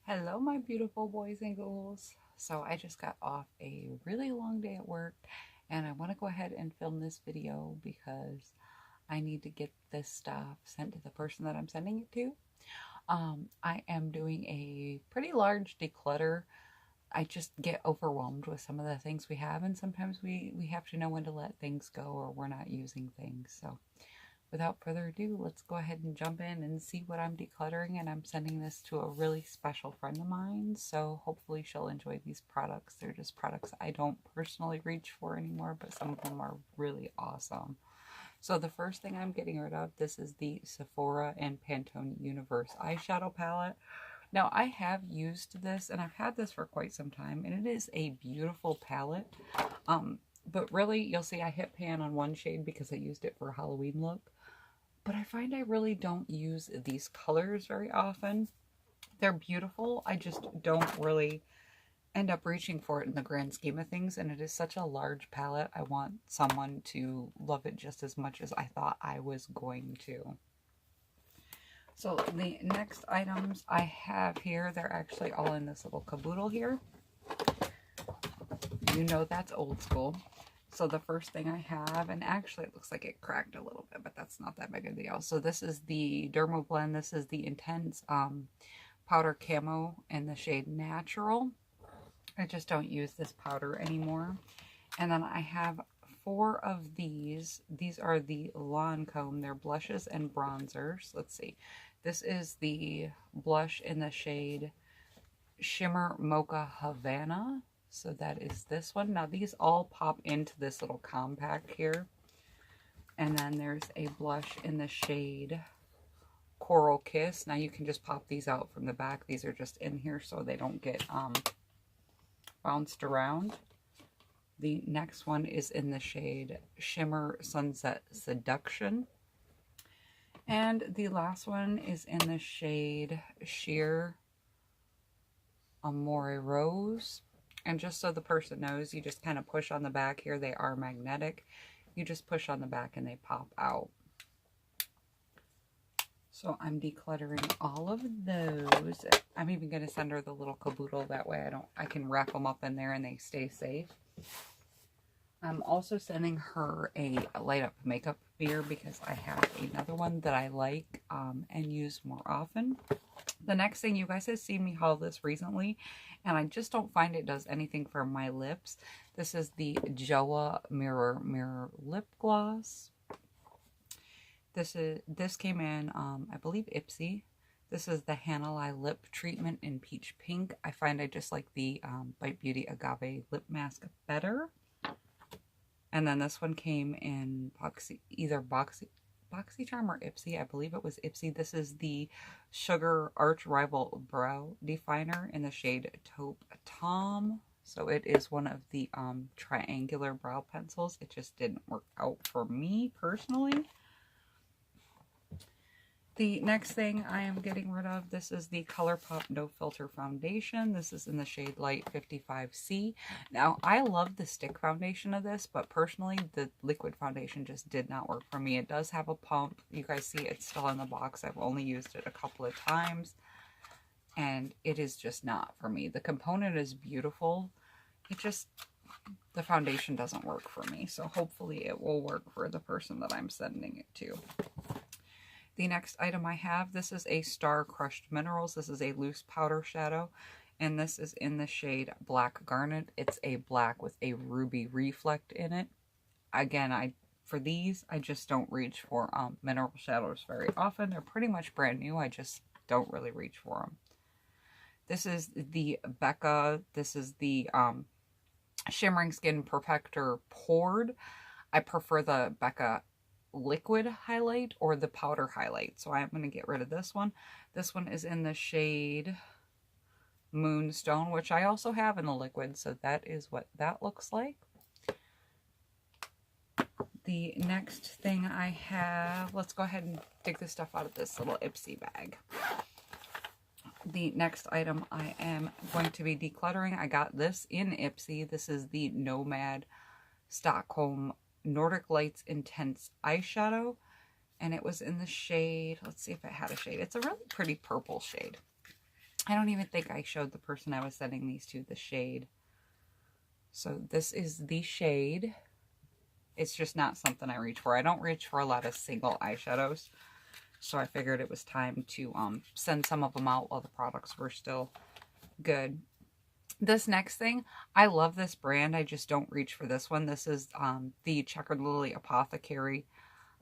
Hello, my beautiful boys and girls. So I just got off a really long day at work and I want to go ahead and film this video because I need to get this stuff sent to the person that I'm sending it to. I am doing a pretty large declutter. I just get overwhelmed with some of the things we have, and sometimes we have to know when to let things go or we're not using things. So without further ado, let's go ahead and jump in and see what I'm decluttering. And I'm sending this to a really special friend of mine, so hopefully she'll enjoy these products. They're just products I don't personally reach for anymore, but some of them are really awesome. So the first thing I'm getting rid of, this is the Sephora and Pantone Universe eyeshadow palette. Now, I have used this, and I've had this for quite some time, and it is a beautiful palette. But really, you'll see I hit pan on one shade because I used it for a Halloween look. But I find I really don't use these colors very often. They're beautiful. I just don't really end up reaching for it in the grand scheme of things. And it is such a large palette. I want someone to love it just as much as I thought I was going to. So the next items I have here, they're actually all in this little caboodle here. You know that's old school. So the first thing I have, and actually it looks like it cracked a little bit, but that's not that big of a deal. So this is the Dermo Blend. This is the Intense Powder Camo in the shade Natural. I just don't use this powder anymore. And then I have 4 of these. These are the Lancome. They're blushes and bronzers. Let's see. This is the blush in the shade Shimmer Mocha Havana. So that is this one. Now these all pop into this little compact here. And then there's a blush in the shade Coral Kiss. Now you can just pop these out from the back. These are just in here so they don't get bounced around. The next one is in the shade Shimmer Sunset Seduction. And the last one is in the shade Sheer Amore Rose. And just so the person knows, you just kind of push on the back here. They are magnetic. You just push on the back and they pop out. So I'm decluttering all of those. I'm even going to send her the little caboodle. That way I can wrap them up in there and they stay safe. I'm also sending her a light up makeup mirror because I have another one that I like and use more often. The next thing, you guys have seen me haul this recently, and I just don't find it does anything for my lips. This is the Joa Mirror Lip Gloss. This came in, I believe, Ipsy. This is the Hanalei Lip Treatment in Peach Pink. I find I just like the Bite Beauty Agave Lip Mask better. And then this one came in either BoxyCharm or Ipsy. I believe it was Ipsy. This is the Sugar Arch Rival Brow Definer in the shade Taupe Tom. So it is one of the triangular brow pencils. It just didn't work out for me personally. The next thing I am getting rid of, this is the ColourPop No Filter Foundation. This is in the shade Light 55C. Now, I love the stick foundation of this, but personally, the liquid foundation just did not work for me. It does have a pump. You guys see it's still in the box. I've only used it a couple of times, and it is just not for me. The component is beautiful. The foundation doesn't work for me, so hopefully it will work for the person that I'm sending it to. The next item I have, this is a Star Crushed Minerals. This is a loose powder shadow, and this is in the shade Black Garnet. It's a black with a ruby reflect in it. Again, for these, I just don't reach for mineral shadows very often. They're pretty much brand new. I just don't really reach for them. This is the Becca. This is the Shimmering Skin Perfector Poured. I prefer the Becca liquid highlight or the powder highlight, so I'm going to get rid of this one. This one is in the shade Moonstone, which I also have in the liquid, so that is what that looks like. The next thing I have, let's go ahead and take this stuff out of this little Ipsy bag. The next item I am going to be decluttering, I got this in Ipsy. This is the Nomad Stockholm Nordic Lights Intense Eyeshadow, and it was in the shade, let's see if it had a shade. It's a really pretty purple shade. I don't even think I showed the person I was sending these to the shade. So this is the shade. It's just not something I reach for. I don't reach for a lot of single eyeshadows. So I figured it was time to send some of them out while the products were still good. This next thing, I love this brand. I just don't reach for this one. This is the Checkered Lily Apothecary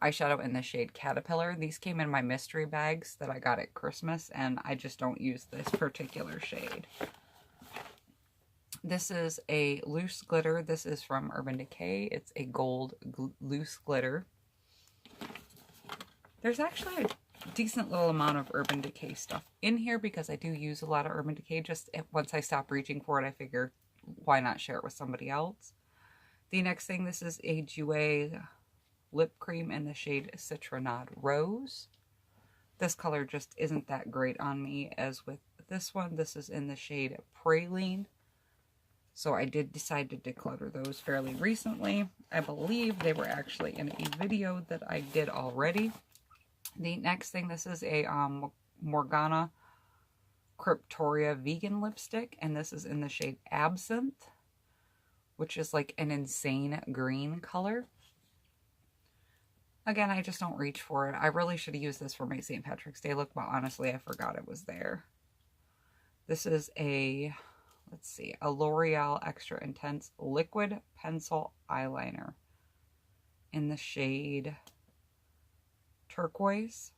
eyeshadow in the shade Caterpillar. These came in my mystery bags that I got at Christmas, and I just don't use this particular shade. This is a loose glitter. This is from Urban Decay. It's a gold loose glitter. There's actually a decent little amount of Urban Decay stuff in here because I do use a lot of Urban Decay. Just once I stop reaching for it, I figure why not share it with somebody else. The next thing, this is a Jouer lip cream in the shade Citronade Rose. This color just isn't that great on me as with this one. This is in the shade Praline. So I did decide to declutter those fairly recently. I believe they were actually in a video that I did already. The next thing, this is a Morgana Cryptoria vegan lipstick, and this is in the shade Absinthe, which is like an insane green color. Again, I just don't reach for it. I really should have used this for my St. Patrick's Day look, but honestly, I forgot it was there. This is a, let's see, a L'Oreal Extra Intense Liquid Pencil Eyeliner in the shade Turquoise.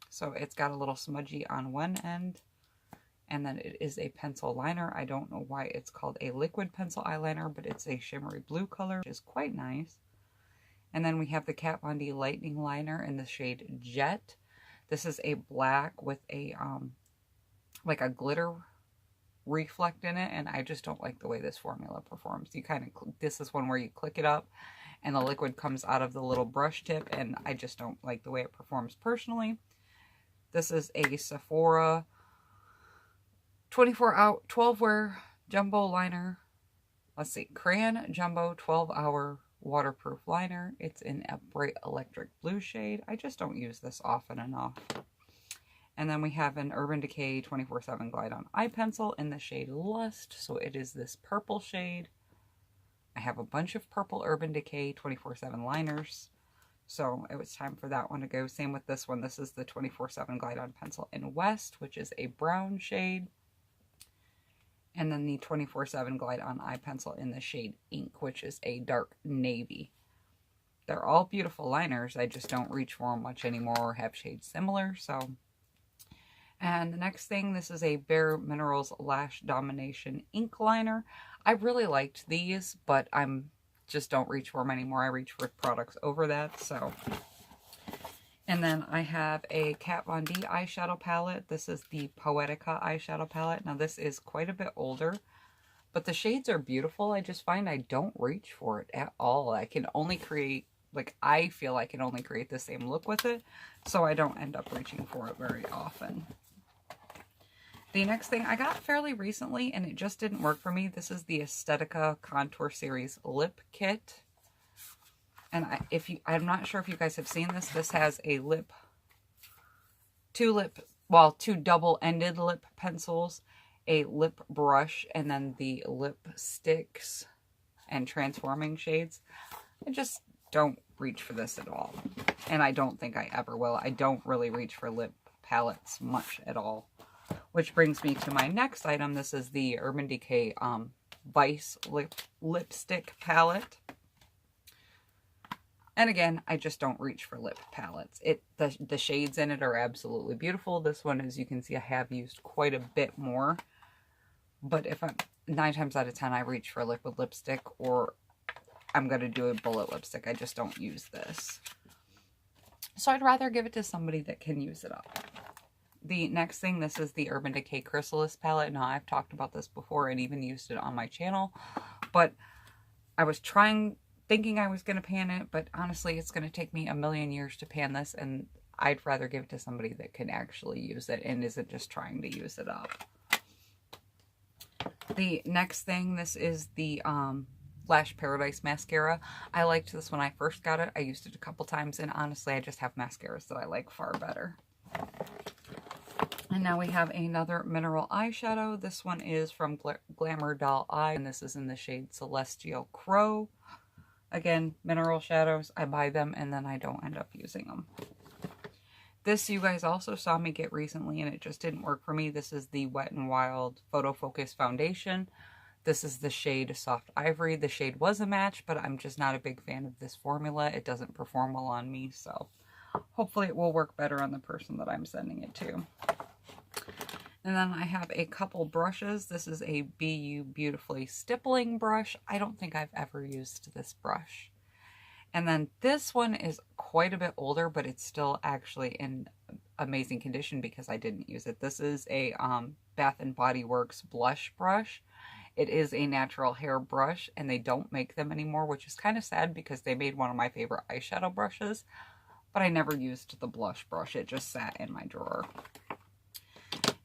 So it's got a little smudgy on one end, and then it is a pencil liner. I don't know why it's called a liquid pencil eyeliner, but it's a shimmery blue color, which is quite nice. And then we have the Kat Von D Lightning Liner in the shade Jet. This is a black with a, like a glitter reflect in it, and I just don't like the way this formula performs. You kind of, this is one where you click it up, and the liquid comes out of the little brush tip, and I just don't like the way it performs personally. This is a Sephora 12-wear jumbo liner. Let's see, Crayon Jumbo 12-hour waterproof liner. It's in a bright electric blue shade. I just don't use this often enough. And then we have an Urban Decay 24/7 Glide On Eye Pencil in the shade Lust. So it is this purple shade. I have a bunch of purple Urban Decay 24/7 liners. So it was time for that one to go. Same with this one. This is the 24/7 Glide On Pencil in West, which is a brown shade. And then the 24/7 Glide On Eye Pencil in the shade Ink, which is a dark navy. They're all beautiful liners. I just don't reach for them much anymore or have shades similar. So, and the next thing, this is a Bare Minerals Lash Domination Ink Liner. I really liked these, but I'm just don't reach for them anymore. I reach for products over that. So, and then I have a Kat Von D eyeshadow palette. This is the Poetica eyeshadow palette. Now this is quite a bit older, but the shades are beautiful. I just find I don't reach for it at all. I can only create, like, I feel I can only create the same look with it, so I don't end up reaching for it very often. The next thing I got fairly recently, and it just didn't work for me. This is the Estetica Contour Series Lip Kit. And I'm not sure if you guys have seen this. This has a two double-ended lip pencils, a lip brush, and then the lipsticks and transforming shades. I just don't reach for this at all. And I don't think I ever will. I don't really reach for lip palettes much at all. Which brings me to my next item. This is the Urban Decay Vice Lipstick Palette. And again, I just don't reach for lip palettes. The shades in it are absolutely beautiful. This one, as you can see, I have used quite a bit more. But if I'm 9 times out of 10, I reach for liquid lipstick, or I'm going to do a bullet lipstick. I just don't use this. So I'd rather give it to somebody that can use it up. The next thing, this is the Urban Decay Chrysalis palette. Now, I've talked about this before and even used it on my channel, but I was thinking I was going to pan it, but honestly, it's going to take me a million years to pan this, and I'd rather give it to somebody that can actually use it and isn't just trying to use it up. The next thing, this is the Lash Paradise Mascara. I liked this when I first got it. I used it a couple times, and honestly, I just have mascaras that I like far better. And now we have another mineral eyeshadow. This one is from Glamour Doll Eye, and this is in the shade Celestial Crow. Again, mineral shadows, I buy them and then I don't end up using them. This you guys also saw me get recently and it just didn't work for me. This is the Wet n Wild Photo Focus Foundation. This is the shade Soft Ivory. The shade was a match, but I'm just not a big fan of this formula. It doesn't perform well on me, so hopefully it will work better on the person that I'm sending it to. And then I have a couple brushes. This is a BU Beautifully Stippling brush. I don't think I've ever used this brush. And then this one is quite a bit older, but it's still actually in amazing condition because I didn't use it. This is a Bath & Body Works blush brush. It is a natural hair brush, and they don't make them anymore, which is kind of sad because they made one of my favorite eyeshadow brushes, but I never used the blush brush. It just sat in my drawer.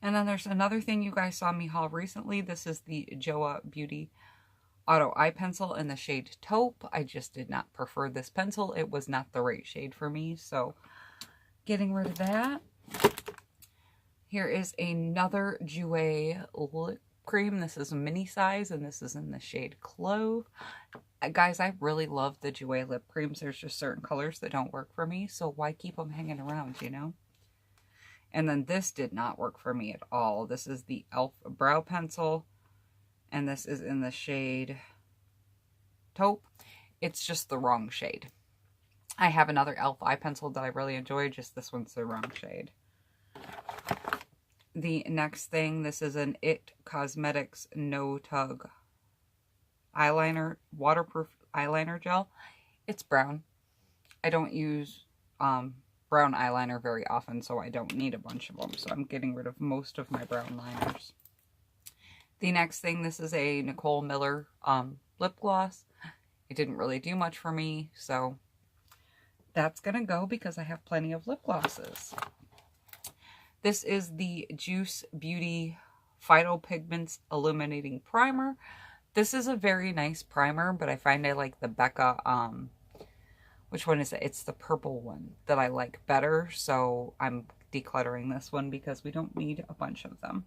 And then there's another thing you guys saw me haul recently. This is the Joa Beauty Auto Eye Pencil in the shade Taupe. I just did not prefer this pencil. It was not the right shade for me, so getting rid of that. Here is another Jouer lip cream. This is a mini size, and this is in the shade Clove. Guys, I really love the Jouer lip creams. There's just certain colors that don't work for me, so why keep them hanging around, you know? And then this did not work for me at all. This is the e.l.f. Brow Pencil, and this is in the shade Taupe. It's just the wrong shade. I have another e.l.f. eye pencil that I really enjoy, just this one's the wrong shade. The next thing, this is an IT Cosmetics No Tug eyeliner, waterproof eyeliner gel. It's brown. I don't use brown eyeliner very often, so I don't need a bunch of them. So I'm getting rid of most of my brown liners. The next thing, this is a Nicole Miller lip gloss. It didn't really do much for me, so that's going to go because I have plenty of lip glosses. This is the Juice Beauty Phytopigments Illuminating Primer. This is a very nice primer, but I find I like the Becca, which one is it? It's the purple one that I like better, so I'm decluttering this one because we don't need a bunch of them.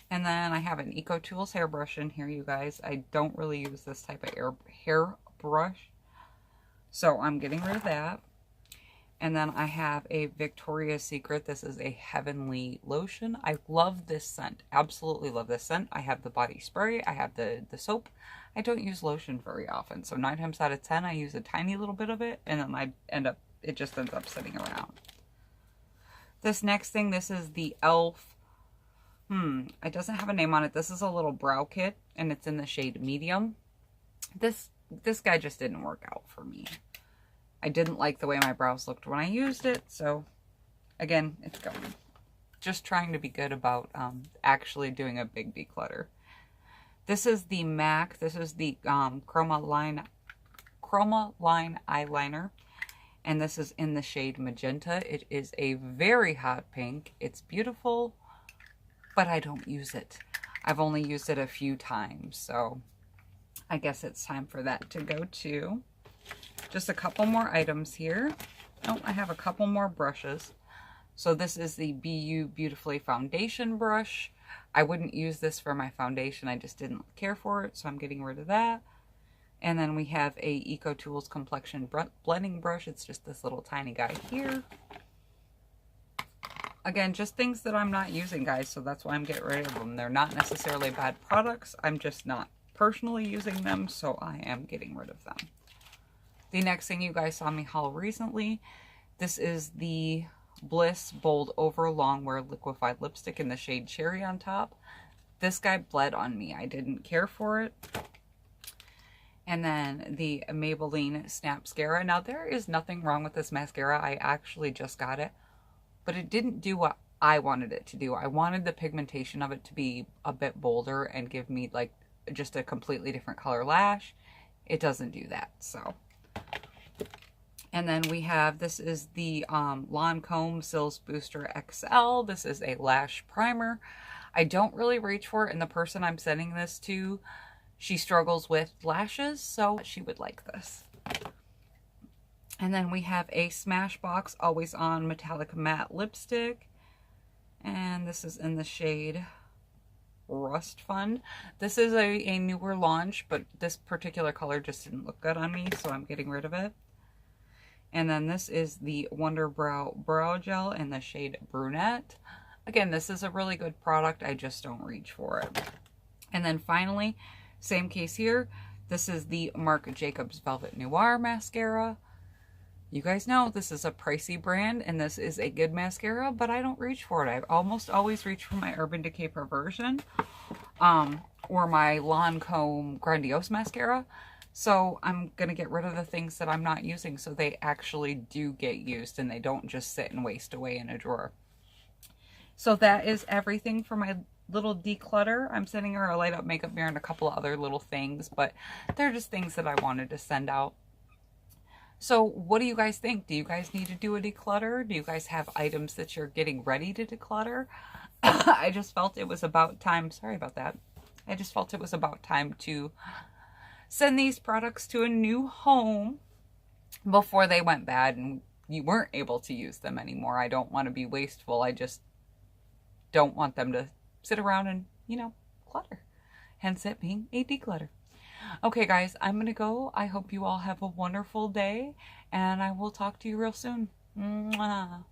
And then I have an Eco Tools hairbrush in here, you guys. I don't really use this type of hairbrush, so I'm getting rid of that. And then I have a Victoria's Secret. This is a Heavenly Lotion. I love this scent. Absolutely love this scent. I have the body spray. I have the soap. I don't use lotion very often. So 9 times out of 10, I use a tiny little bit of it. And then it just ends up sitting around. This next thing, this is the e.l.f. It doesn't have a name on it. This is a little brow kit. And it's in the shade Medium. This guy just didn't work out for me. I didn't like the way my brows looked when I used it, so again, it's going. Just trying to be good about actually doing a big declutter. This is the MAC. This is the Chroma Line eyeliner, and this is in the shade Magenta. It is a very hot pink. It's beautiful, but I don't use it. I've only used it a few times, so I guess it's time for that to go too. Just a couple more items here. Oh, I have a couple more brushes. So this is the BU Beautifully Foundation brush. I wouldn't use this for my foundation. I just didn't care for it, so I'm getting rid of that. And then we have a Eco Tools Complexion Blending Brush. It's just this little tiny guy here. Again, just things that I'm not using, guys, so that's why I'm getting rid of them. They're not necessarily bad products. I'm just not personally using them, so I am getting rid of them. The next thing you guys saw me haul recently, this is the Bliss Bold Over Longwear Liquefied Lipstick in the shade Cherry on top. This guy bled on me. I didn't care for it. And then the Maybelline Snapscara. Now, there is nothing wrong with this mascara. I actually just got it. But it didn't do what I wanted it to do. I wanted the pigmentation of it to be a bit bolder and give me, like, just a completely different color lash. It doesn't do that, so... And then we have, this is the Lancome Sills Booster XL. This is a lash primer. I don't really reach for it, and the person I'm sending this to, she struggles with lashes, so she would like this. And then we have a Smashbox Always On Metallic Matte Lipstick. And this is in the shade Rust Fun. This is a newer launch, but this particular color just didn't look good on me, so I'm getting rid of it. And then this is the Wonder Brow Gel in the shade Brunette. Again, this is a really good product. I just don't reach for it. And then finally, same case here. This is the Marc Jacobs Velvet Noir Mascara. You guys know this is a pricey brand, and this is a good mascara, but I don't reach for it. I almost always reach for my Urban Decay Perversion or my Lancome Grandiose Mascara. So I'm going to get rid of the things that I'm not using so they actually do get used and they don't just sit and waste away in a drawer. So that is everything for my little declutter. I'm sending her a light up makeup mirror and a couple of other little things, but they're just things that I wanted to send out. So what do you guys think? Do you guys need to do a declutter? Do you guys have items that you're getting ready to declutter? I just felt it was about time. Sorry about that. I just felt it was about time to send these products to a new home before they went bad and you weren't able to use them anymore. I don't want to be wasteful. I just don't want them to sit around and, you know, clutter. Hence it being a declutter. Okay, guys, I'm going to go. I hope you all have a wonderful day, and I will talk to you real soon. Mwah.